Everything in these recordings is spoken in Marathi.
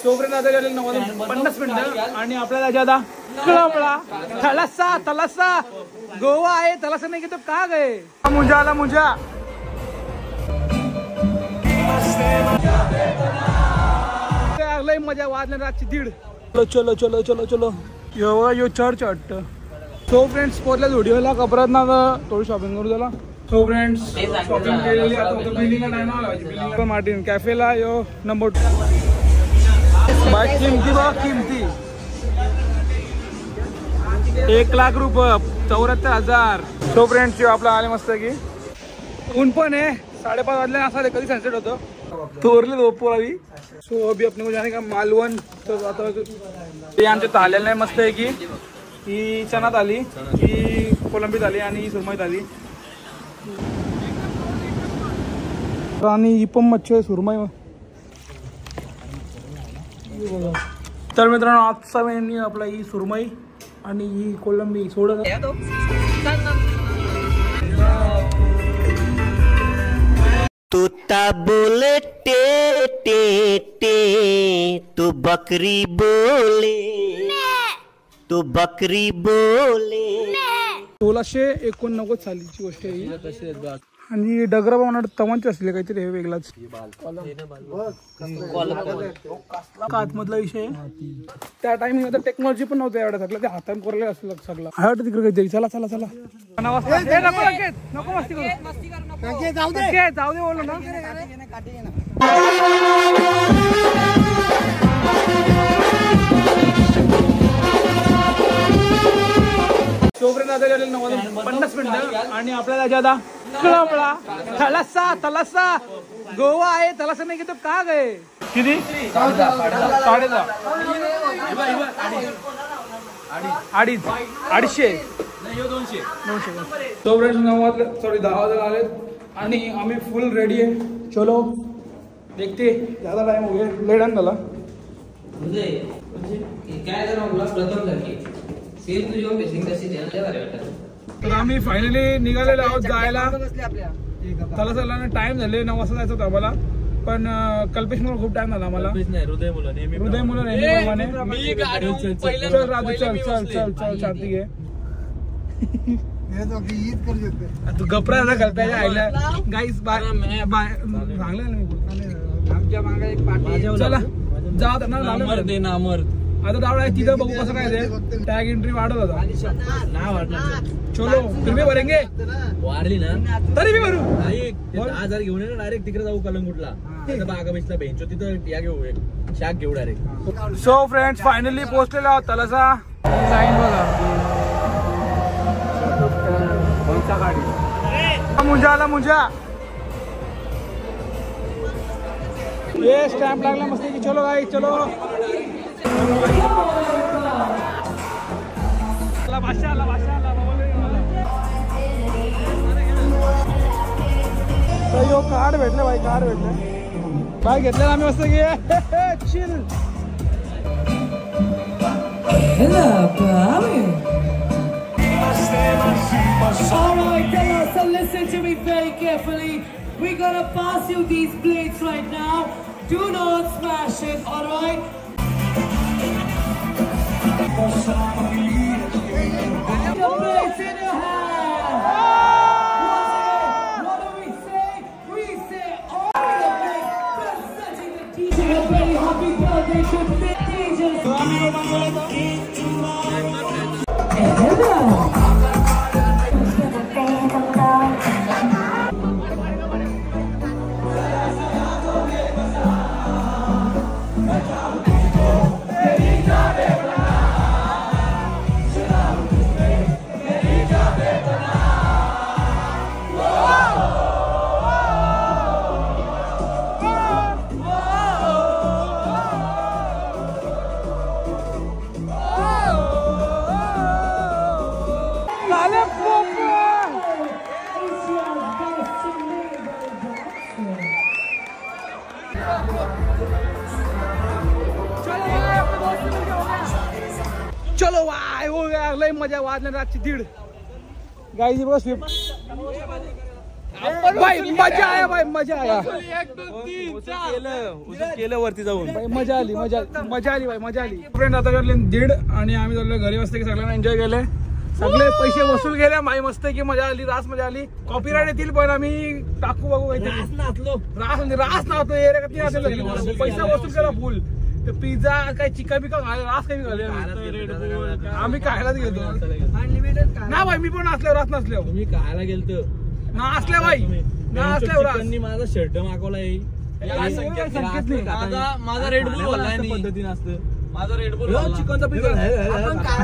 तोपर्यंत आता गेले 9:50 मिनिटं आणि आपल्याला ज्यादा कळमळा तलासा गोवा आहे. तलासा नाही घेतो का गए मुंजाला मुंजा लय मजा वाजल्या रातची 1:30. चलो चलो चलो चलो यो चर्च वाटतं. सो फ्रेंड्स पोहोचल्या व्हिडिओला कपरात ना थोडी शॉपिंग करू झाला. सो फ्रेंड्स शॉपिंग केलेली आता बिलिंगला टाइम आला. मार्टिन कॅफेला यो नंबर 2 बाईक किमती बघ किमती 1,00,000 रुपये 74,000. सो फ्रेंड्स आपला आले मस्त की ऊन पण आहे 5:30 वाजले असा कधी सनसेट होतो तोरले दोपो अभी. सो अभी अपने को जाने का मालवण. तर आता ते आमच्या थालेलं नाही मस्त आहे की ही चणात आली ही कोलंबीत आली आणि ही सुरमईत आली आणि ही पण मच्छी आहे सुरमई. तर मित्रांनो आजचा मेन्यू आपला ही सुरमई आणि ही कोलंबी सोडत. तोता बोले टे टे टे तो बकरी बोले तो बकरी बोले. 1689 सालीची गोष्ट आहे आणि डगरा भावना तवांचे असले काहीतरी हे वेगळाच आतमधला विषय. त्या टाइमिंग आता टेक्नॉलॉजी पण नव्हतं एवढ्या सगळं ते हातान कोरले असं सगळं आहे वाटतं तिकडे काहीतरी. चला चला चला नको मस्ती करू जाऊ दे बोललो ना. तोपर्यंत आता गेले 9:50 मिनिटं आणि आपल्याला ज्यादा कळमळा तलासा गोवा आहे. तलासा नाही घेतो का गए किती 250 तोपर्यंत 10 वाजता आलेत आणि आम्ही फुल रेडी आहे. चलो देखते ज्यादा टाइम हो गया लेट आन झाला. तर आम्ही फायनली निघालेलो आहोत जायला तलासाला. टाइम झाले 9 वाजता जायचं होतं आम्हाला पण कल्पेश मुळे खूप टाइम झाला आम्हाला. हृदय मुलं नेहमीप्रमाणे चल शांती घे तू गपरा ना कल्प्याच्या आईला गाईस सांगलं ना. चला जाऊ ना आता दावडा तिथं बघू कसं काय ते टॅग एंट्री वाढत होता. चलो फिर भी भरेंगे वाढली ना तरी मी भरू 10,000 घेऊन ये ना डायरेक्ट तिकडे जाऊ कलंगुटला बागा बेसला बेंचो तिथं या घेऊ शाक घेऊ डायरेक्ट. सो फ्रेंड्स फायनली पोहोचलेलो आहोत तलासा. लाईन बघा गाडी मुंजाला मुंजा ये स्टॅम्प लागला मस्त की. चलो गाई चलो भाषा कार्ड भेटले भाई कार्ड भेटले भाई घेतले आम्ही मस्त की chill. Alright, fellas, so listen to me very carefully. We're gonna pass you these plates right now. Do not smash it, alright? Your plates in your hand. What do we say? We say all the plates. Presenting the DJ. A very happy birthday to the DJ. चलो वाय हो गया लय मजा वाजल्या रातची 1:30. गाईची बघा स्विफ्ट भाई मजा आया भाई, मजा आया केलं वरती जाऊन भाई, मजा आली भाई, मजा आली. फ्रेंड आता करले 1:30 आणि आम्ही चाललो घरी. मस्त की सगळ्यांना एन्जॉय केले, सगळे पैसे वसूल केले. माई मस्त की मजा आली, रास मजा आली. कॉपीराईट येतील पण आम्ही टाकू बघू काहीतरी. रास नव्हतो पैसा वसूल केला फुल. पिझ्झा काय चिकन बिकन खायला, रास काही खाल्ले आम्ही. खायलाच गेलो ना भाई. मी पण असल्यावर रास नसल्यावर मी खायला गेलतो ना असल्या भाई, ना असल्यावर माझा शर्ट मागवला येईल. माझा रेडबुल पद्धतीने असतं. माझा रेडबुल चिकनचा पिझ्झा,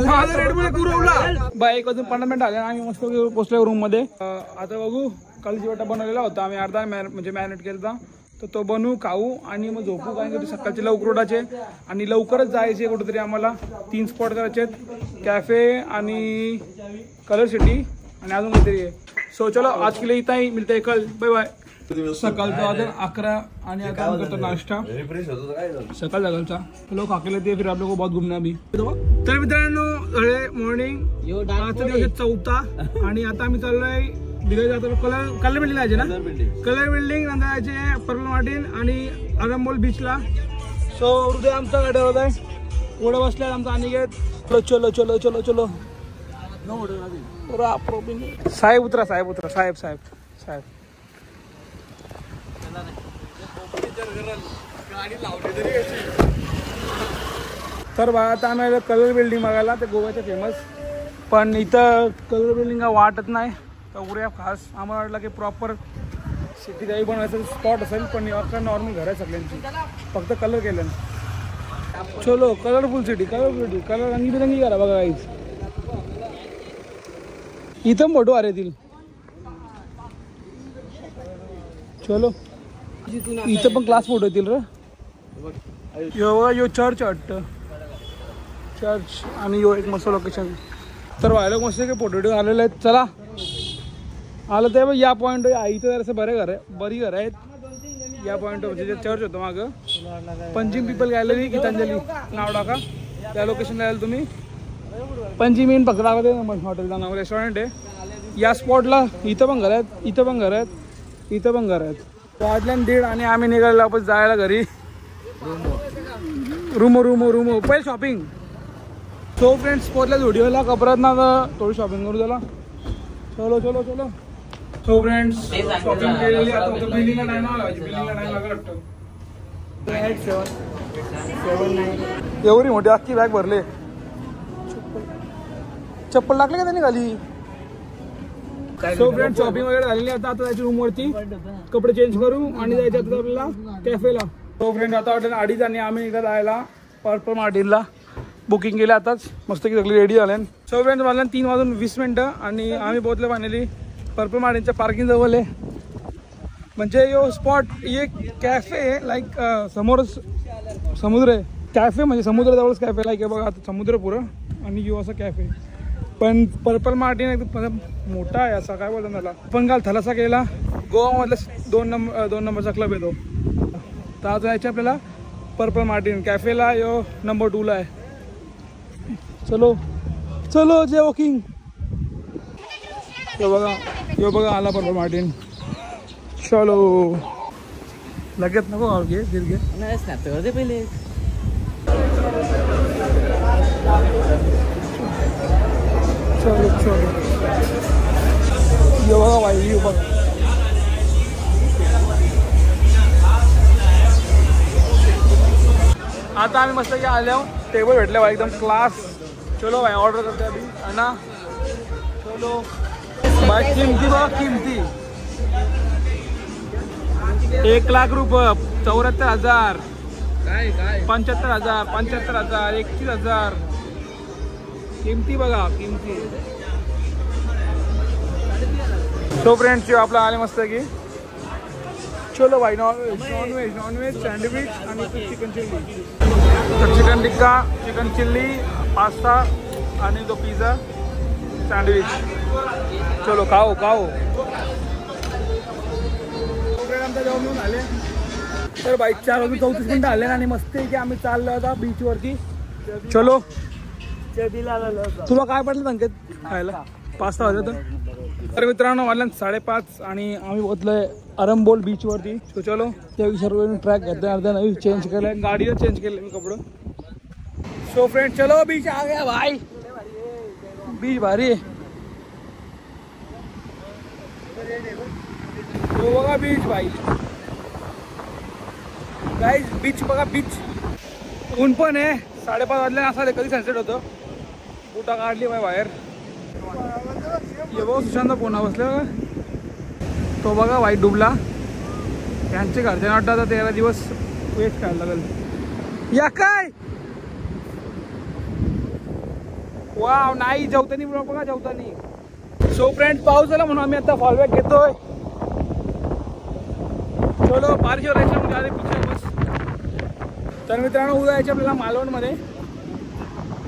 माझा रेडबुल गुरवला बाई. एक अजून 50 मिनिट आले आम्ही मस्त पोहोचलो रूम मध्ये. आता बघू काल जेवढा बनवलेला होता आम्ही अर्धा म्हणजे मॅरिनेट केला, तर तो बनवू खाऊ आणि मग झोपू. कारण की सकाळचे लवकर उठायचे आणि लवकरच जायचे कुठेतरी. आम्हाला 3 स्पॉट करायचे, कॅफे आणि कलर सिटी आणि अजून काहीतरी आहे. सो चलो आज के लिए इतना ही, मिलते हैं कल, बाय बाय. सकाळचा आता 11 आणि आता हम करतो नाश्ता सकाळ सकाळचा. लोक खाकेले ते फिर आप लोग को बहुत घूमना भी. तर मित्रांनो अरे मॉर्निंग, आजचा दिवस 4था आणि आता आम्ही चाललोय दिले जातो कलर बिल्डिंग जायचे ना. कलर बिल्डिंग नंतर जायचे पर्पल मार्टिन आणि आरंबोल बीचला. सो हृदय आमचा गाड्या होत आहे, पुढे बसल्या आमचा अनिकेत. चलो चलो चलो चलो साहेब उतरा, साहेब उतरा, साहेब साहेब साहेब. तर बघा आता आम्ही कलर बिल्डिंग बघायला, ते गोव्याचं फेमस. पण इथं कलर बिल्डिंग वाटत नाही तर उऱ्या खास. आम्हाला वाटलं की प्रॉपर सिटी काही बनवायचं स्पॉट असेल, पण नॉर्मल घर आहे सगळ्यांची, फक्त कलर केलं. चलो कलरफुल सिटी, कलर रंगीबिरंगी करा बघा काहीच. इथं फोटो अरे येतील. चलो इथं पण क्लास फोटो येतील रे. यो चर्च वाटतं, चर्च आणि यो एक मस्त लोकेशन. तर व्हायला मस्त काही फोटो आलेले आहेत. चला आलं ते या पॉईंट. इथं जरासं बरे घर आहे, बरी घर आहेत या पॉईंट. म्हणजे चर्च होतं मागं, पंजिम पीपल गॅलरी गीतांजली नाव टाका. त्या लोकेशनला याल तुम्ही. पंजिमीन फक्त टाका, हॉटेलचं नाव, रेस्टॉरंट आहे या स्पॉटला. इथं पण घर आहेत, इथं पण घर आहेत, इथं पण घर आहेत. वाजल्या 1:30 आणि आम्ही निघालो आपण जायला घरी. रूम पहिले शॉपिंग. सो फ्रेंड्स पोहोचल्या व्हिडिओला कपरात ना, थोडी शॉपिंग करू त्याला. चलो चलो चलो. सो फ्रेंड्स शॉपिंग केलेली. आता बिलिंगला टाइम आला, बिलिंगला टाइम लागला वाटतं. एवढी मोठी अख्खी बॅग भरले. चप्पल टाकले का त्यांनी खाली. सो फ्रेंड्स शॉपिंग वगैरे झालेली. आता जायची रूमवरती, कपडे चेंज करू आणि जायचे आता आपल्याला कॅफेला. सो फ्रेंड आता वाटलं 2:30 आणि आम्ही इकडे जायला पर्पल मार्टिनला बुकिंग केलं आताच. मस्त की सगळी रेडी झाले. सो फ्रेंड्स मला 3:20 आणि आम्ही पोहोचलो फायनली पर्पल मार्टिनच्या पार्किंग जवळ आहे. म्हणजे यो स्पॉट एक कॅफे लाईक समोरच समुद्र आहे. कॅफे म्हणजे समुद्राजवळच कॅफे लाईक बघा. आता समुद्र पुरं आणि यो असं कॅफे. पण पर्पल मार्टिन एकदम मोठा आहे असा, काय बोलतो त्याला. पण काल थलासा केला. गोवामधला 2 नंबरचा क्लब येतो. तर आता यायचे आपल्याला पर्पल मार्टिन कॅफेला. यो नंबर 2ला आहे. चलो चलो जे वॉकिंग. यो बघा आला पर्पल मार्टिन. चलो लगेच नको घे घे पहिले. चलो चलो यो बघा भाई, यो बघा. आता आम्ही मस्त की आले आहो. टेबल भेटले भाई एकदम क्लास. चलो भाई ऑर्डर करते अभी है ना. चलो भाई किमती बघा किमती. 1,00,000 रुपये, 74,000, 75,000, 75,000, 21,000. किमती बघा किमती. सो फ्रेंड्स आपला आले मस्त की. चलो भाई नॉनव्हेज सँडविच आणि चिकन चिल्ली. तर चिकन टिक्का, चिकन चिल्ली, पास्ता आणि तो पिझ्झा सँडविच. चलो खाओ खाओ. आमचा जेवण घेऊन आले. तर बाईक 4:34 आले आणि मस्त की आम्ही चाललो होता बीचवरती. चलो तुला काय पडलं संकेत खायला. 5 वाजता. तर मित्रांनो वाजल्या 5:30 आणि आम्ही पोहोचलोय अरंबोल बीचवरती. तो चलो त्या सर्व ट्रॅक घेतोय. अर्धा नवीन चेंज केलंय, गाडीवर चेंज केलं मी कपडे. सो फ्रेंड चलो बीच आ गया भाई. बीच भारी आहे. तो बघा बीच भाई. गाईज बीच बघा बीच. ऊन पण आहे. 5:30 वाजल्या असा कधी सनसेट होतो. बुटा काढली बाय बाहेर. ये बघ सुशांत पुन्हा बसलं. तो बघा वाईट डुबला. त्यांचे घरचे वाटतं आता 13 दिवस वेट करायला लागेल. या काय वाव नाही जेवतानी बघा जेवतानी. सो फ्रेंड पाऊस झाला म्हणून आम्ही आता फॉलबॅक घेतोय. चलो बारिशवर यायच्या पिक्चर बस. तर मित्रांनो उद्या यायचे आपल्याला मालवणमध्ये.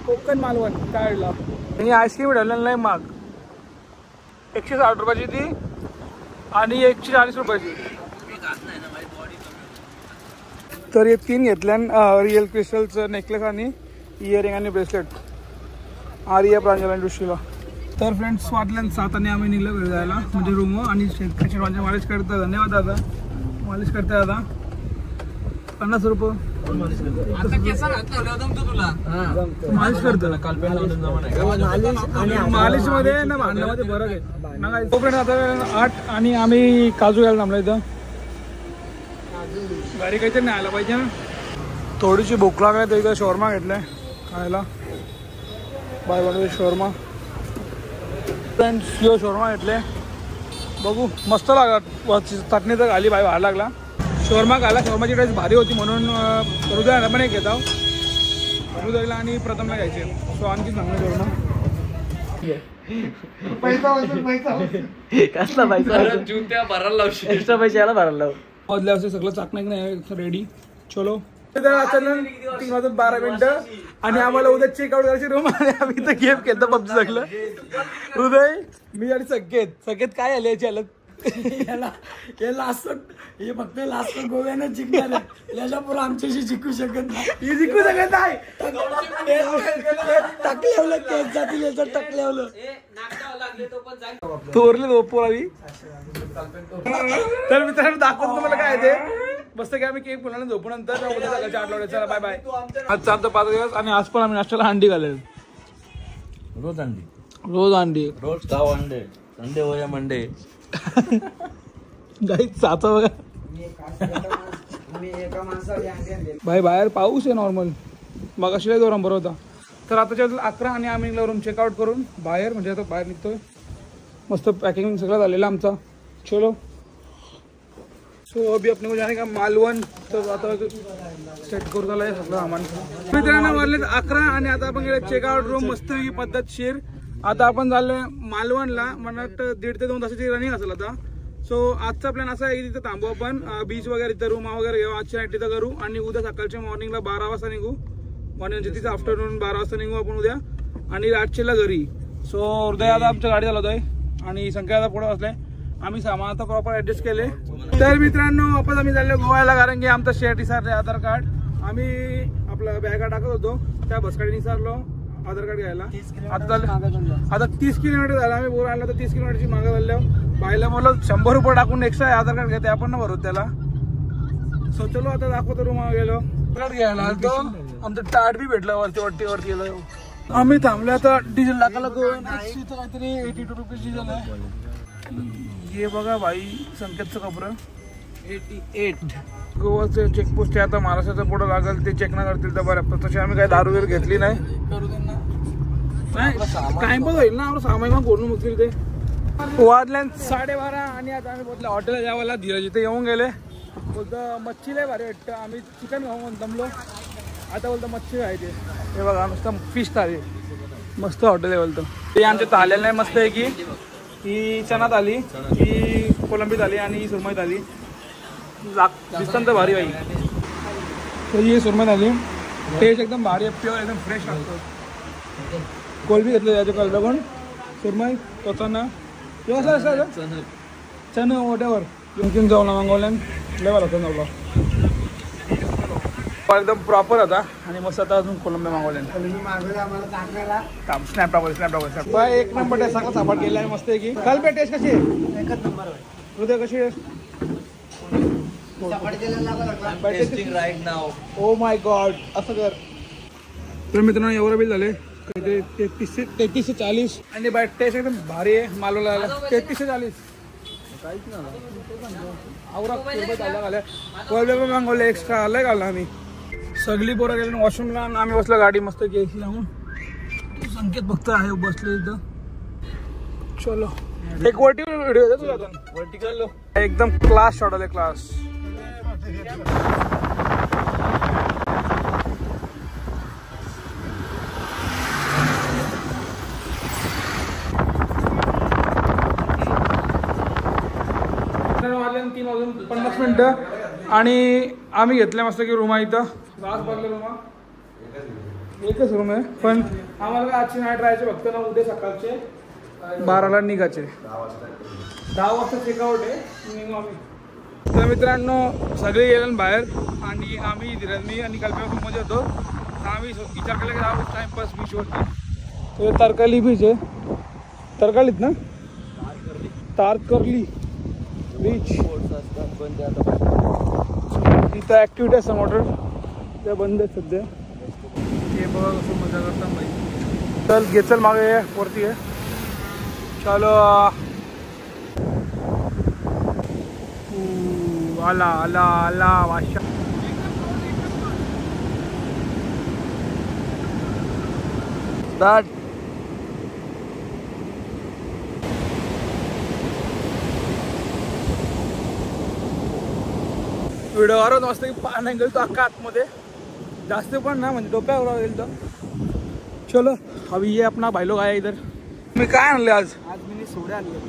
कोकण मालवण काढला. आणि आईस्क्रीम ठेवलेलं नाही माग. 160 रुपयाची ती आणि 140 रुपयाची. तर हे 3 घेतल्या. रिअल क्रिस्टलचं नेकलेस आणि इयरिंग आणि ब्रेसलेट. आर्या प्रांजला दृष्टीला. तर फ्रेंड्स वाटल्यान 7 आणि आम्ही निघलो घरी जायला म्हणजे रूम. आणि शेतकऱ्याच्या मालिश करता. धन्यवाद दादा. मालिश करताय दादा. 50 रुपये मालिश करतो. मालिश मध्ये ना भांडणामध्ये फरक आहे. तो फ्रेंड आता 8 आणि आम्ही काजू घ्यायला थांबलो इथं. गाडी काहीतरी नाही आला पाहिजे ना. थोडीशी भूक लागली तर इथं शॉर्मा घेतलाय खायला. बाय बनवे शॉर्मा. फ्रेंड्स यो शॉर्मा घेतले. बघू मस्त लागला. चटणी तर घाली बाय बाहेर लागला. शॉर्मा खायला. शॉर्माची टेस्ट भारी होती म्हणून हृदयाला पण एक घेत आहो. हृदयला आणि प्रथमला घ्यायचे. सो आणखी चांगलं शॉर्मा. कसला पैसा जुत्या भरायला लावशी. एक्स्ट्रा पैसे याला भरायला लाव. वाजल्या असे सगळं चाकणं नाही रेडी. चलो 3 वाजून 12 मिनिटं आणि आम्हाला उद्या चेकआउट करायची रूम. आणि आम्ही तर गेम खेळतो पबजी सगळं. हृदय मी आणि सगळेत काय आले याची हालत. याला असं हे फक्त लास्ट गोव्यानं जिंकणार आहे. याच्या पुढे आमच्याशी जिंकू शकत नाही. ही जिंकू शकत नाही. टाकलेवलं केस जातील याचं टाकलेवलं. थोरले पोरावी. तर मित्रांनो दाखवतो तुम्हाला काय ते. मस्त की आम्ही केक पुन्हा झोपू नंतर उद्या सकाळच्या 8 ला. चला बाय बाय. आज 4 ते 5 दिवस आणि आज पण आम्ही नाश्त्याला अंडी घालेल. रोज अंडी. रोज अंडी. रोज 6 अंडे. संडे हो या मंडे. गाई चाचा बघा भाई. बाहेर पाऊस आहे नॉर्मल. मग अशी दोरा बरं होता. तर आताच्या 11 आणि आम्ही निघलो रूम चेकआउट करून बाहेर. म्हणजे आता बाहेर निघतोय. मस्त पॅकिंग सगळं झालेलं आमचा. चलो सो अभी अपने को जाने का मालवण. तर आता सेट करून झालं आहे सगळं सामान. मित्रांनो वाजले 11 आणि आता आपण गेले चेकआउट रूम. मस्त पद्धतशीर. आता आपण झालोय मालवणला. म्हणत 1.5 ते 2 तासाची रनिंग असेल आता. सो आजचा प्लॅन असा आहे की तिथं थांबू आपण. बीच वगैरे इथं रूम वगैरे घेऊ. आजच्या नाईट तिथं करू आणि उद्या सकाळच्या मॉर्निंगला 12 वाजता निघू. मॉर्निंग तिथं आफ्टरनून 12 वाजता निघू आपण उद्या. आणि रातचेला घरी. सो हृदय आता आमच्या गाडी चालवतोय आणि संख्या आता पुढे असलाय. आम्ही सामान आता प्रॉपर ऍडजस्ट केले. तर मित्रांनो वापस आम्ही चाललो गोव्याला. कारण की आमचा शेअर विसरले आधार कार्ड. आम्ही आपला बॅगा टाकत होतो त्या बसकडे विसरलो आधार कार्ड घ्यायला. आता 30 किलोमीटर झालं. आम्ही बोर आणला तर 30 किलोमीटरची मागं झाल्या. बायला मला 100 रुपये टाकून एक्स्ट्रा आधार कार्ड घेते आपण ना भरू त्याला. सो चलो आता दाखवतो रूम गेलो कार्ड घ्यायला. तो आमचं टाट बी भेटलं. वरती गेलो. आम्ही थांबलो आता डिझेल टाकायला. काहीतरी 82 रुपीज डिझेल आहे. हे बघा भाई संकेतचं कपडं 88. गोवाचं चेकपोस्ट आहे. आता महाराष्ट्राचं पुढं लागेल ते चेक ना करतील तर बरं. तशी आम्ही काही दारू वगैरे घेतली नाही. करू त्यांना टाइमपास होईल ना. सामान कोण मुगतील ते. वाजल्या 12:30 आणि आता आम्ही बोलतो हॉटेलला जावायला. धीरज इथे येऊन गेले. बोलतो मच्छी लय भारी वाटतं. आम्ही चिकन खाऊ म्हणून जमलो. आता बोलतो मच्छी खायचे. हे बघा नुसतं फिश थाली. मस्त हॉटेल आहे बोलतो. ते आमच्या थाल्याला नाही मस्त आहे की ही चना थाली, ही कोलंबी थाली आणि ही सुरमई थाली. दिसतं तर भारी भाई. तर ही सुरमई थाली टेस्ट एकदम भारी आहे. प्युअर एकदम फ्रेश लागतो. कोलंबी घेतलं त्याच्या कलर पण. सुरमई तो चना चना वॉटेवर. आणखीन जाऊन मागवल्यान लेवल होतं नवला. एकदम प्रॉपर होता आणि मस्त आता अजून कोलंबी मागवले स्नॅप एक नंबर टेस्ट सगळं सापड गेला आहे मस्त की काल पे टेस्ट कशी आहे एकच नंबर हृदय कशी आहे ओ माय गॉड असं कर तर मित्रांनो एवढं बिल झाले 33 से 40 आणि बाय टेस्ट एकदम भारी आहे मालवला 33 से 40 काहीच नाही आवरा कोलबे मागवले एक्स्ट्रा आलाय घालला आम्ही सगळी पोरं गेले वॉशरूमला आम्ही बसलो गाडी मस्त केस लावून संकेत फक्त आहे बसले इथं चलो एक व्हिडिओ आहे तुझा वर्टिकल एकदम क्लास शॉट आले क्लास तीन वाजून 50 मिनिटं आणि आम्ही घेतल्या मस्त की रूम आहे इथं रास बघले रूम एकच रूम आहे पण आम्हाला काय आजची नाईट राहायचे फक्त ना उद्या सकाळचे 12ला निघायचे 10 वाजता चेकआउट आहे निघू आम्ही तर मित्रांनो सगळे गेले बाहेर आणि आम्ही धीरज मी आणि कल्पना रूममध्ये होतो आम्ही विचार केला की जाऊ टाइमपास बीचवरती तो तारकर्ली बीच आहे तारकर्लीत ना तारकर्ली बीच इथं ॲक्टिव्हिटी आहे समोर त्या बंद आहेत सध्या हे बघा कसं मजा करता माहिती चल घे चल मागे वरती आहे चलो आला आला आला वाशा स्टार्ट व्हिडिओवर मस्त की पान गेलो तो अख्खा आतमध्ये जास्त पण ना म्हणजे डोक्यावर गेल तर चलो अभी ये अपना भाई लोग आया इधर मी काय आणले आज मी सोडे आणले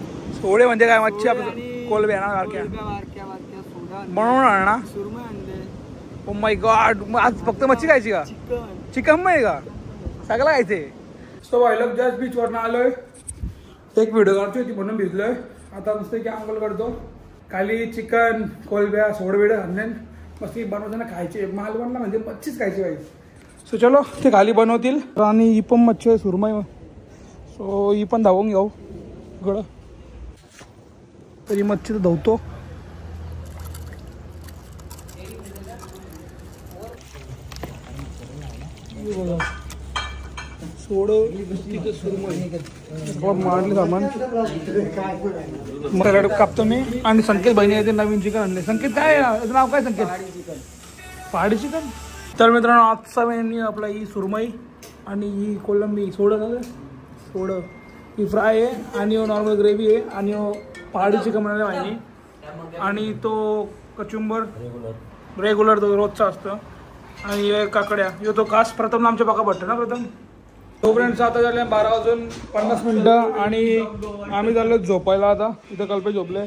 सोडे म्हणजे काय मच्छी आपण कोलबे आणणार बनवून आणणार सुरमई आणले ओ माय गॉड आज फक्त मच्छी खायची का चिकन नाही का सगळं खायचे सो भाई लोग जस्ट बीच वरनं आलोय एक व्हिडिओ काढतोय ती म्हणून भिजलोय आता मस्त की अंगल करतो खाली चिकन कोलब्या सोडबिडं आणले मस्त बनवताना खायचे मालवणला म्हणजे मच्छीच खायची पाहिजे सो चलो ते खाली बनवतील आणि ही पण मच्छी आहे सुरमई सो ही पण धावून घेऊ गड तरी मच्छी तर धावतो सोड मारले सामान सॅलड कापतो मी आणि संकेत बहिणी येते नवीन चिकन आणले संकेत काय याचं नाव काय संकेत पहाडी चिकन तर मित्रांनो आजचा मेन्यू आपला ही सुरमई आणि ही कोलंबी सोड ही फ्राय आहे आणि नॉर्मल ग्रेव्ही आहे आणि पहाडी चिकन म्हणाले माहिती आणि तो कचुंबर रेग्युलर तो रोजचा असतं आणि काकड्या यो तो खास प्रथम आमच्या बघा भट्ट ना प्रथम तो फ्रेंड्स आता झाले 12 वाजून 50 मिनिटं आणि आम्ही झालो झोपायला आता इथं कल्पे झोपले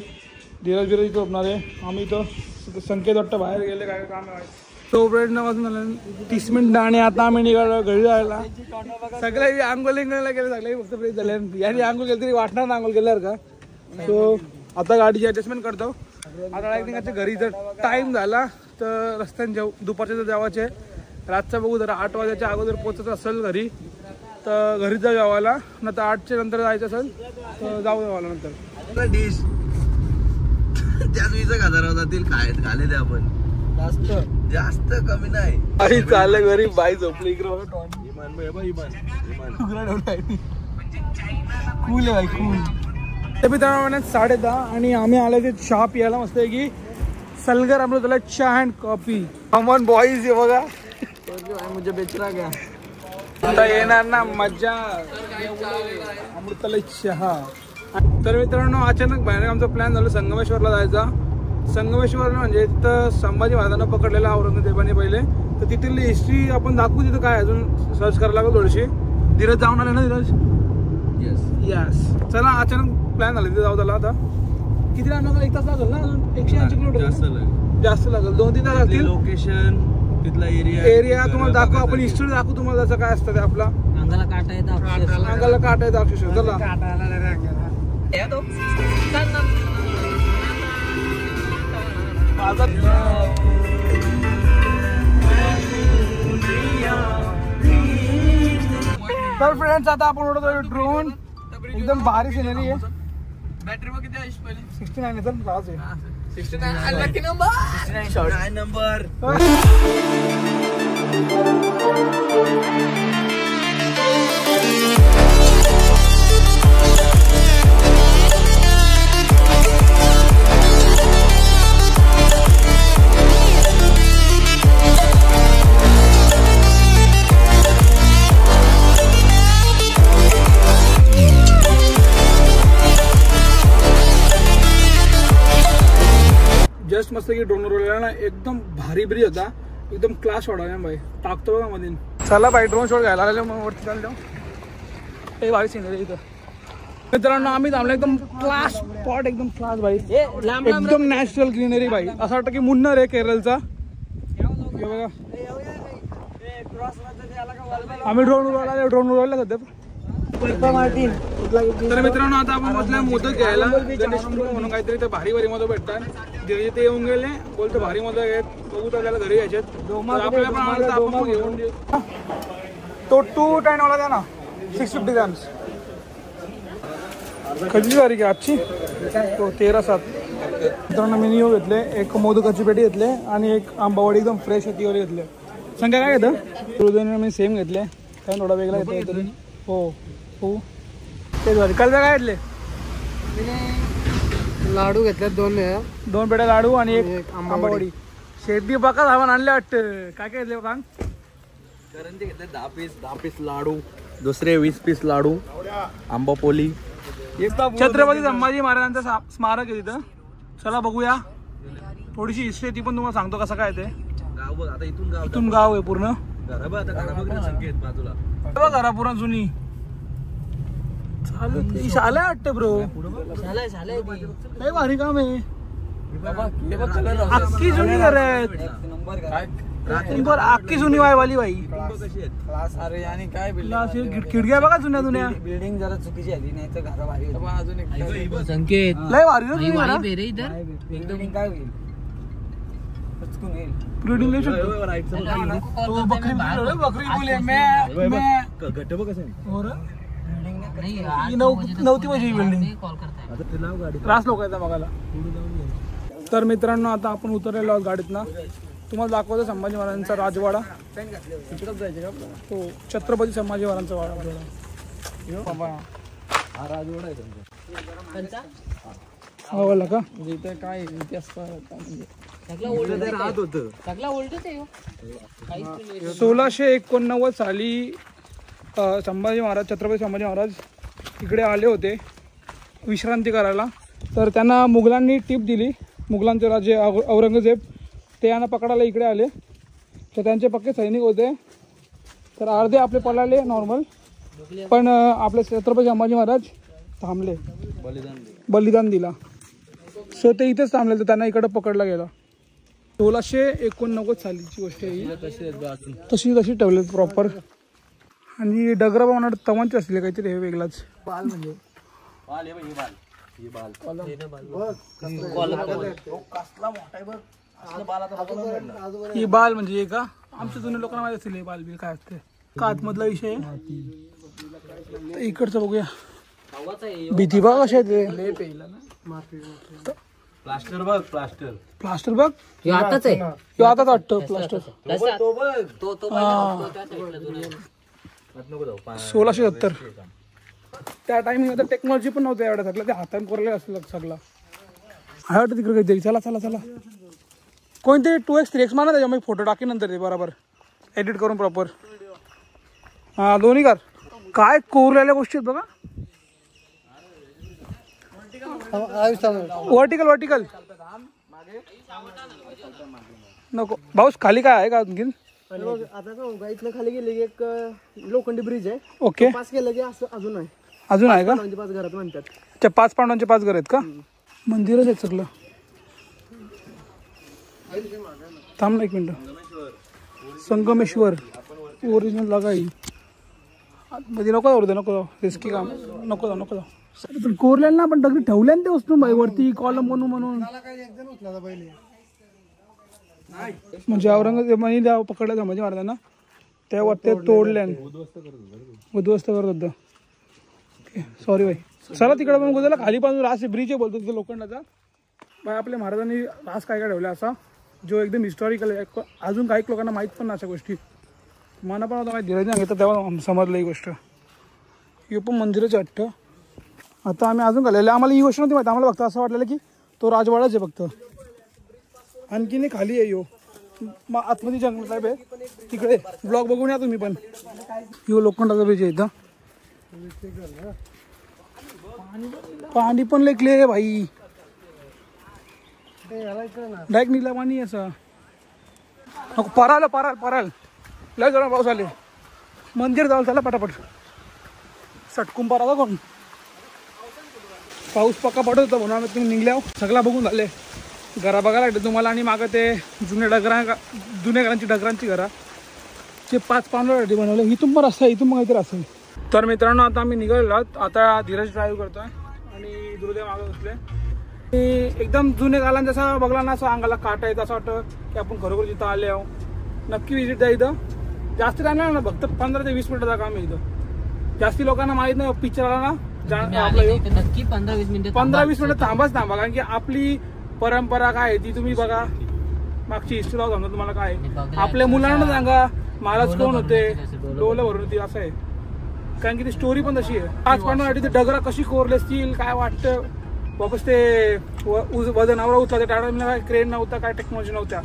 धीरज बिरज झोपणार आहे आम्ही इथं संकेत वाटतं बाहेर गेले काय काम आहे तो फ्रेंड वाजून झाले 30 मिनिटं आणि आता आम्ही निघालो घरी जायला सगळे आंघोळ गेले सगळे फक्त फ्रेश झाले यांनी आंघोळ केली तरी वाटणार ना आंघोळ केल्यावर का सो आता गाडीची ॲडजस्टमेंट करतो आता एक घरी जर टाईम झाला तर रस्त्याने जाऊ दुपारच्या जर जेवायचे रातचा बघू जरा 8 वाजायच्या अगोदर पोहोचत असेल घरी तर घरी जाऊ जेवायला न तर 8च्या नंतर जायचं असेल तर जाऊ जेवायला नंतर डिश त्याच 20,000 जातील काय खाले ते आपण जास्त कमी नाही आई चाललं घरी बाई झोपली इकडे कूल आहे बाई कूल ते मित्रांनो 10:30 आणि आम्ही आलो ते चहा पियाला मस्त आहे की सलगर आपलं त्याला चहा अँड कॉफी कॉमन बॉईज आहे बघा मुझे बेचरा गया आता येणार ना मजा अमृताला चहा तर मित्रांनो अचानक बाहेर आमचा प्लॅन झाला संगमेश्वरला जायचा संगमेश्वर म्हणजे तिथं संभाजी महाराजांना पकडलेला औरंगजेबाने पहिले तर तिथली हिस्ट्री आपण दाखवू तिथं काय अजून सर्च करायला लागेल थोडीशी धीरज जाऊन आले ना धीरज यस चला अचानक प्लॅन झाला तिथे जाऊ त्याला आता किती लागणार 1 तास लागेल ना अजून 180 किलोमीटर जास्त लागेल 2-3 तास लागतील लोकेशन तिथला एरिया तुम्हाला दाखवू आपण हिस्ट्री दाखवू तुम्हाला त्याचं काय असतं ते आपला अंगाला काटा येतं अक्षरशः चला तर फ्रेंड्स आता आपण उडवतोय ड्रोन. एकदम भारी सिनरी आहे. बॅटरी बघ किती आहे पहिली 69 तर क्लास आहे. 69 लकी नंबर 69 नंबर. जस्ट मस्त की ड्रोन उडवलेला ना एकदम भारी ब्रिज होता. एकदम क्लास शॉट आहे भाई. टाकतो बघा मध्ये. चला भाई ड्रोन शॉट घ्यायला आलेलो मग वरती चाललो. हे भारी सिनरी इथं. मित्रांनो आम्ही थांबलो एकदम क्लास स्पॉट एकदम क्लास भाई. एकदम नॅचरल ग्रीनरी भाई. असं वाटतं की मुन्नर आहे केरळचा. हे बघा आम्ही ड्रोन उडवला सध्या. तर मित्रांनो आता आपण बसलोय मोदक घ्यायला. गणेश म्हणून काहीतरी तर भारी भारी मोदक भेटतात. जे ते येऊन गेले बोलतो भारी मोदक आहेत. बघू तर आपल्याला घरी यायचे. आपल्याला पण आवडतं आपण घेऊन देऊ. तो 210 वाला द्या ना. 650 ग्रॅम्स. कधीची तारीख आहे आजची? तो 13/7. मित्रांनो मी नियो घेतले. एक मोदकाची पेटी घेतले आणि एक आंबावडी एकदम फ्रेश होती वाली घेतले. संख्या काय घेतं? मी सेम घेतले. काय थोडा वेगळा घेतला तरी. हो हो तेच भारी. काल काय घेतले? लाडू घेतल्यात 2 पेट्या लाडू आणि एक आंबावडी. शेती बघा सामान आणले वाटतं. काय काय घेतले सांग? करंजी घेतले 10 पीस लाडू. दुसरे 20 पीस लाडू. आंबापोली. छत्रपती संभाजी महाराजांचं स्मारक आहे तिथं. चला बघूया. थोडीशी हिस्ट्री ती पण तुम्हाला सांगतो कसं काय ते. गाव बघ आता इथून गाव आहे पूर्ण. घरा बघ आता घरा बघ ना संकेत बाजूला. घरा पूर्ण जुनी शाला वाटतं ब्रो. लय भारी काम आहे. अख्खी जुनी घर आहेत. अख्खी जुनी वाली बाई. खिडक्या बघा जुन्या जुन्या. बिल्डिंग जरा चुकीची आली नाही तर घर भारी संकेत लय भारी ना बिल्डिंग काय होईल बिल्डिंग लय बकरी बोले घट्ट बघ कसं नव्हती माझी बिल्डिंग. त्रास लोक आहेत बघायला. तर मित्रांनो आता आपण उतरलेलो आहोत गाडीतनं. तुम्हाला दाखवतो संभाजी महाराजांचा राजवाडा. इकडेच जायचं का आपल्याला? हो छत्रपती संभाजी महाराजांचा वाडा. हा राजवाडा आहे त्यांचा. हो का? इथे काय इतिहास म्हणजे 1689 साली संभाजी महाराज छत्रपती संभाजी महाराज इकडे आले होते विश्रांती करायला. तर त्यांना मुघलांनी टीप दिली. मुघलांचे राजे औरंगजेब ते यांना पकडायला इकडे आले. तर त्यांचे पक्के सैनिक होते. तर अर्धे आपले पळाले नॉर्मल. पण आपले छत्रपती संभाजी महाराज थांबले. बलिदान दिला. सो ते इथेच थांबले. तर त्यांना इकडे पकडला गेला. 1689 सालीची गोष्ट आहे. तशी ठेवले प्रॉपर. आणि डगरा म्हणा तवांचे असले काहीतरी हे वेगळाच. बाल म्हणजे ही बाल म्हणजे का आमच्या जुन्या लोकांना माहिती असेल. हे बाल बिल काय असते का आतमधला विषय. इकडचं बघूया. भीती बघ कशा आहे. प्लास्टर बघ प्लास्टर बघ. आताच आहे. आता वाटतं प्लास्टर. 1670 त्या टायमिंग टेक्नॉलॉजी पण नव्हतं एवढ्या सगळं. ते हाताने कोरले असलं सगळं. आहे वाटतं तिकडे काहीतरी. चला कोणते 2x 3x माना त्याच्या मग फोटो टाकी नंतर ते बरोबर एडिट करून प्रॉपर. हा दोन्ही काय कोरलेल्या गोष्टी आहेत बघा. वर्टिकल नको भाऊस. खाली काय आहे का आणखीन? आता इथनं खाली गेले की एक लोखंडी ब्रिज आहे. ओके. पास केलं की असं अजून आहे का? 5 घरात म्हणतात. 5 पांडवांचे 5 घर आहेत का? मंदिरच आहेत सगळं. थांब ना एक मिनिट. संगमेश्वर ओरिजिनल जागा ही मध्ये. नको रिस्की काम. नको जाऊ. कोरलेलं ना पण दगडी ठेवल्या ते उचलून बाई वरती कॉलम म्हणून. म्हणजे औरंगजेब पकडला संभाजी महाराजांना. तेव्हा ते तोडले उद्ध्वस्त करत होतं. ओके सॉरी भाई. चला तिकडे पण गोदाला खाली बाजू रास ब्रिज आहे बोलतो तिथे लोखंडाचा. बाय आपल्या महाराजांनी रास काय काय ठेवला असा जो एकदम हिस्टॉरिकल आहे. अजून काही लोकांना माहीत पण नाही अशा गोष्टी. मला पण आता माहिती धीरज घेतं तेव्हा समजलं ही गोष्ट. ही पण मंदिराचं वाटतं. आता आम्ही अजून घालेलं आम्हाला ही गोष्ट नव्हती माहिती. आम्हाला फक्त असं वाटलेलं की तो राजवाडाच आहे फक्त. आणखी नाही खाली आहे यो मग आतमध्ये जंगल टाईप आहे तिकडे. ब्लॉग बघून या तुम्ही पण. यो लोखंडाचा ब्रिज आहे इथं. पाणी पण लय क्लिअर आहे भाई. डायरेक्ट नीला पाणी असं पराल लय जरा पाऊस आले. मंदिर जाऊ चला पटापट. सटकून पराला कोण पाऊस पक्का पडत होता म्हणून आम्ही तुम्ही निघल्या सगळा बघून झाले. घरा बघायला लागते तुम्हाला. आणि मागं ते जुन्या घरांची डगरांची घरा ते 5 पावलासाठी बनवले. इथून पण रस्ता इथून पण काहीतरी असेल. तर मित्रांनो आता आम्ही निघालेलो आहोत. आता धीरज ड्राईव्ह करतोय आणि दुर्देव मागं बसले. एकदम जुने कालांत जसा बघला ना असं अंगाला काटा येतं. असं वाटतं की आपण खरोखर जिथं आले आहो. नक्की विजिट द्या इथं. जास्त राहणार ना फक्त 15 ते 20 मिनिटाचा काम आहे इथं. जास्ती लोकांना माहित नाही पिक्चर आला ना नक्की 15-20 मिनिटं थांबा. कारण की आपली परंपरा काय आहे ती तुम्ही बघा. मागची हिस्ट्री लावून सांगतो तुम्हाला काय. आपल्या मुलांना सांगा महाराज कोण होते डोलं भरून होती असं आहे. कारण की ती स्टोरी पण तशी आहे. 5 पांडवांसाठी ते डगरा कशी कोरले असतील काय वाटतं. वापस ते वजनावर उचला. ते टाटा काय क्रेन नव्हता काय टेक्नॉलॉजी नव्हत्या.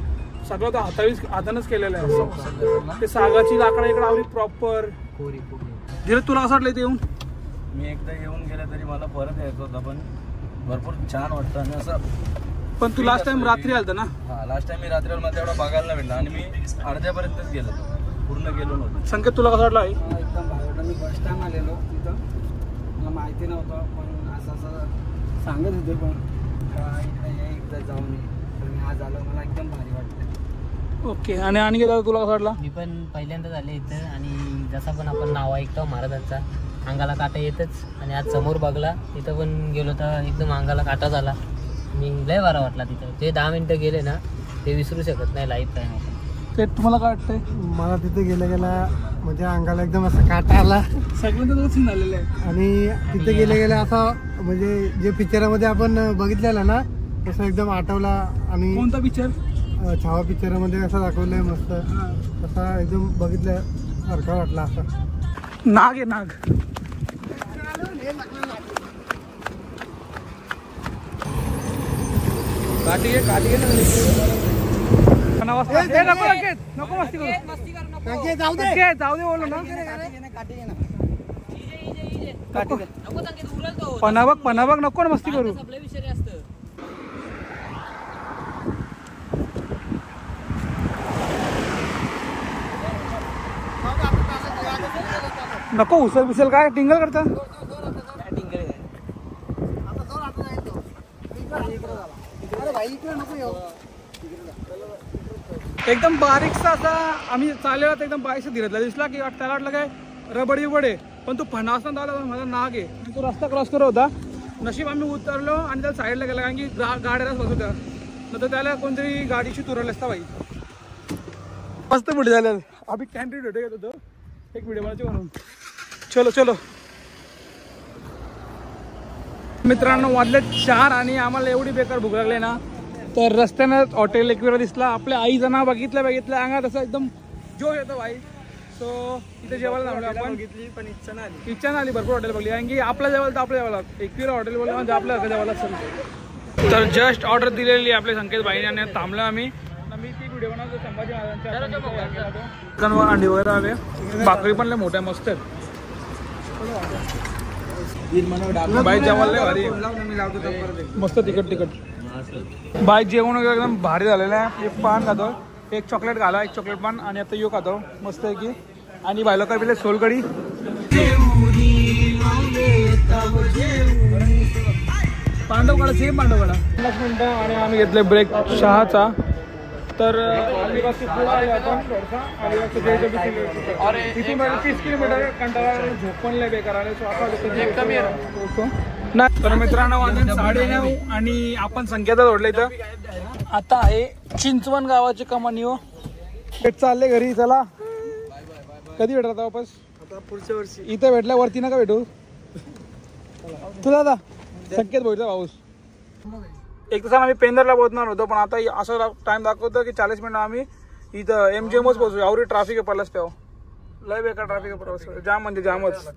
सगळं तर हातानंच केलेलं आहे. ते सागाची लाकडा इकडे आवडी प्रॉपर. धीरज तुला असं वाटलं इथे येऊन. मी एकदा येऊन गेला तरी मला परत यायचं होतं पण भरपूर छान वाटतं. आणि असं पण तू लास्ट टाइम रात्री आलता ना. हा लास्ट टाइम मी रात्री मला तेवढा बघायला नाही भेटला. आणि मी अर्ध्यापर्यंतच गेलो पूर्ण गेलो नव्हतो. संकेत तुला कसं वाटलं आहे. एकदम भारी. मी फर्स्ट टाइम आलेलो तिथं. मला माहिती नव्हतं पण असं सांगत होते पण एकदा जाऊन तर मी आज आलो. मला एकदम भारी वाटतं. ओके. आणि गेला तुला कसं वाटला. मी पण पहिल्यांदाच आले इथं. आणि जसा पण आपण नाव ऐकतो महाराजांचा अंगाला काटा येतच. आणि आज समोर बघला तिथं पण गेलो तर एकदम अंगाला काटा झाला. मी लय बरा वाटला तिथं. ते 10 मिनिटं गेले ना ते विसरू शकत नाही लाईफ टाईम. ते तुम्हाला काय वाटतंय. मला तिथे गेल्या म्हणजे अंगाला एकदम असं काटा आला. सगळ्यांचं सीन झालेलं आहे. आणि तिथे गेल्या असं म्हणजे जे पिक्चरामध्ये आपण बघितलेलं ना तसं एकदम आठवला. आणि कोणता पिक्चर. छावा पिक्चरामध्ये असं दाखवलंय मस्त. तसा एकदम बघितल्यासारखा वाटला. असं नाग आहे नाग. नको मस्ती करू. जाऊ दे बोललो ना. पणाबग नको ना मस्ती करू. नको उचल बिसल काय टिंगल करता. एकदम बारीकसा असा आम्ही चाललेला तर एकदम बारीकसा धीरजला दिसला की त्याला वाटलं काय रबड बिबड आहे. पण तो फणासना आला माझा नाग आहे. तो रस्ता क्रॉस करत होता. नशीब आम्ही उतरलो आणि त्याला साईडला गेला कारण की गाड्यालाच बसत होत्या. नंतर त्याला कोणतरी गाडीशी तुरवलं असता बाई. मस्त पुढे झालं. आम्ही कॅन्टीन भेटू घेत होतो एक व्हिडिओ बनायची म्हणून. चलो मित्रांनो वाजले 4 आणि आम्हाला एवढी बेकार भूक लागली ना तर रस्त्यानं हॉटेल एकविरा दिसला. आपल्या आईचं नाव बघितलं अंगात असं एकदम जोश येतो भाई. सो इथे जेवायला थांबलो आपण. पण इच्छा नाही इच्छा नाही आली. भरपूर हॉटेल बघली कारण की आपल्या जेवायला तर आपल्या जेवायला एकविरा हॉटेल बोललं म्हणजे आपल्या जेवायला असेल. तर जस्ट ऑर्डर दिलेली आपल्या संकेत भाईने आणि थांबलो आम्ही. मी ती व्हिडिओ बनवतो संभाजी महाराजांच्या. अंडी वगैरे आले. भाकरी पण लय मोठ्या मस्त आहेत. बाई जेवायला भारी मस्त तिखट. बाई जेवण वगैरे एकदम भारी झालेलं आहे. एक पान खातो. एक चॉकलेट घाला. एक चॉकलेट पान आणि आता यो खातो मस्त आहे की. आणि बायला काय पिले सोलकडी. पांडवकडा सेम पांडवकडा. 5 मिनिटं आणि आम्ही घेतले ब्रेक चहाचा. तर आदिवासी पुढे आले आपण थोडसा. आदिवासी तिथून 30 किलोमीटर कंटाळा झोप पण लय बेकार आले. नाही तर मित्रांनो वाजून 9:30 आणि आपण संकेतच ओढले इथं. आता आहे चिंचवण गावाची कमानी हो. चालले घरी. चला कधी भेटणार आता वापस? आता पुढच्या वर्षी. इथं भेटल्या वरती नका भेटू तुला आता शक्यच भेटतो पाऊस. एक तास आम्ही पेंदरला पोहोचणार होतो पण आता असं टाइम दाखवतो की 40 मिनिट आम्ही इथं MGMच पोहोचू. एवढी ट्रॅफिक आहे पलस तेव्हा लय बेकार ट्रॅफिक आहे जाम म्हणजे जामच.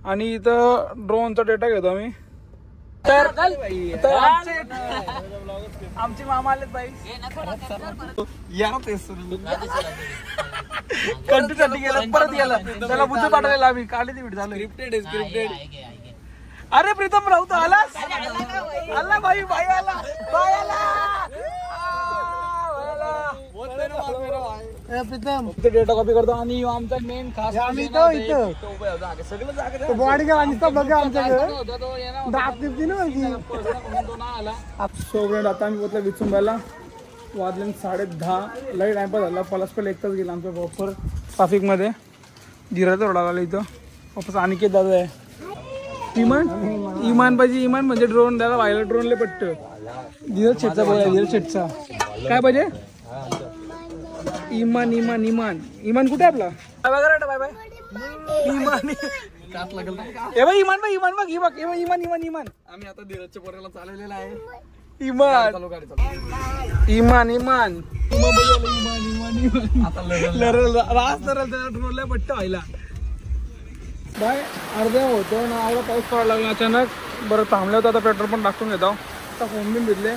आणि इथं ड्रोनचा डेटा घेतो आम्ही. तर आमचे मामा आलेत बाई कंट्रीसाठी गेलं परत गेलं त्याला बुद्ध पाठवलेला आम्ही काढली ती व्हिडिओ झालं. स्क्रिप्टेड. अरे प्रीतम राऊत आलास? आला भाई भाई आला भाई आला प्रीतम डेटा कॉपी करतो. आणि आमचा मेन खास आम्ही इथं सगळं जागा बॉडी का आणि बघा आमच्याकडे सो फ्रेंड आता आम्ही पोहोचलो विचुंबायला. वाजले 10:30. लई टाइमपास झाला. पलस पण एक तास गेला आमच्या प्रॉपर ट्राफिकमध्ये. जिराचा रोड आला इथं. वापस अनिकेत दादा आहे. इमान पाहिजे. इमान म्हणजे ड्रोन द्यायला व्हायला ड्रोनले पट्ट. धीरज शेटचा बोला. धीरज शेटचा काय पाहिजे? इमान इमान इमान इमान कुठे आपला? बाय बाय इमान ए बाई इमान बाई इमान बघ इमान इमान इमान इमान. आम्ही आता धीरजच्या पोराला चालवलेला आहे. इमान इमान इमान ड्रोनला पट्ट व्हायला बाय. अर्ध्या होतो ना आवडा पाऊस पडायला लागला अचानक. बरं थांबलं होतं. आता पेट्रोल पण टाकून घेतो. आता फोन बिन भेटले.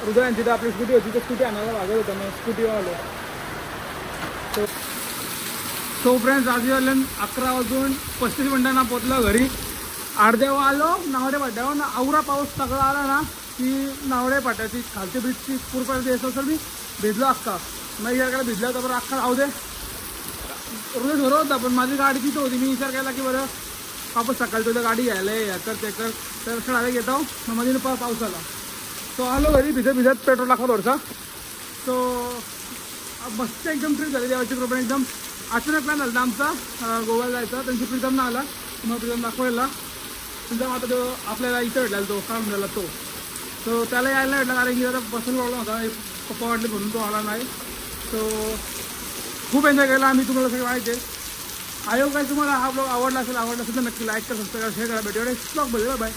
हृदयांची तर आपली स्कूटी होती तर स्कूटी आणायला लागत होतं मग स्कूटीवर आलो. सो फ्रेंड्स आधी आले 11:35 मिनिटांना पोचलो घरी. अर्ध्यावर आलो नावडे पाट्यावर ना. आवरा पाऊस सगळा आला ना की नावडे पाट्याची खालची ब्रिजची पूरपर्यंत येतो सर मी भिजलो अख्खा. नाही याकडे भिजला होता बरं अख्खा राहू दे. रोज बरं होता पण माझी गाडी तिथं होती. मी विचार केला की बरं वापस सकाळी तुझ्या गाडी घ्यायला याकर ते कर तर शाळेला घेतो. मग मध्ये पाऊस आला. तो आलो घरी भिजत भिजत पेट्रोल टाकला थोडसा. तो मस्त एकदम ट्रिप झाली देवाची कृपा. एकदम अचानक प्लॅन झाला आमचा गोव्याला जायचा. त्यांची प्रीतम ना आला मग प्रीतम दाखवायला. प्रीतम आता तो आपल्याला इथं भेटला तो काम झाला तो त्याला यायला भेटला कारण की जरा बसून प्रॉब्लेम होता. पप्पा वाटले म्हणून तो आला नाही. तो खूप एन्जॉय केला आम्ही. तुम्हाला सगळं माहिती आहे. आयोग काय तुम्हाला हा ब्लॉग आवडला असेल तर नक्की लाईक करा सबस्क्राईब शेअर करा. भेटूया नेक्स्ट ब्लॉग मध्ये. बाय.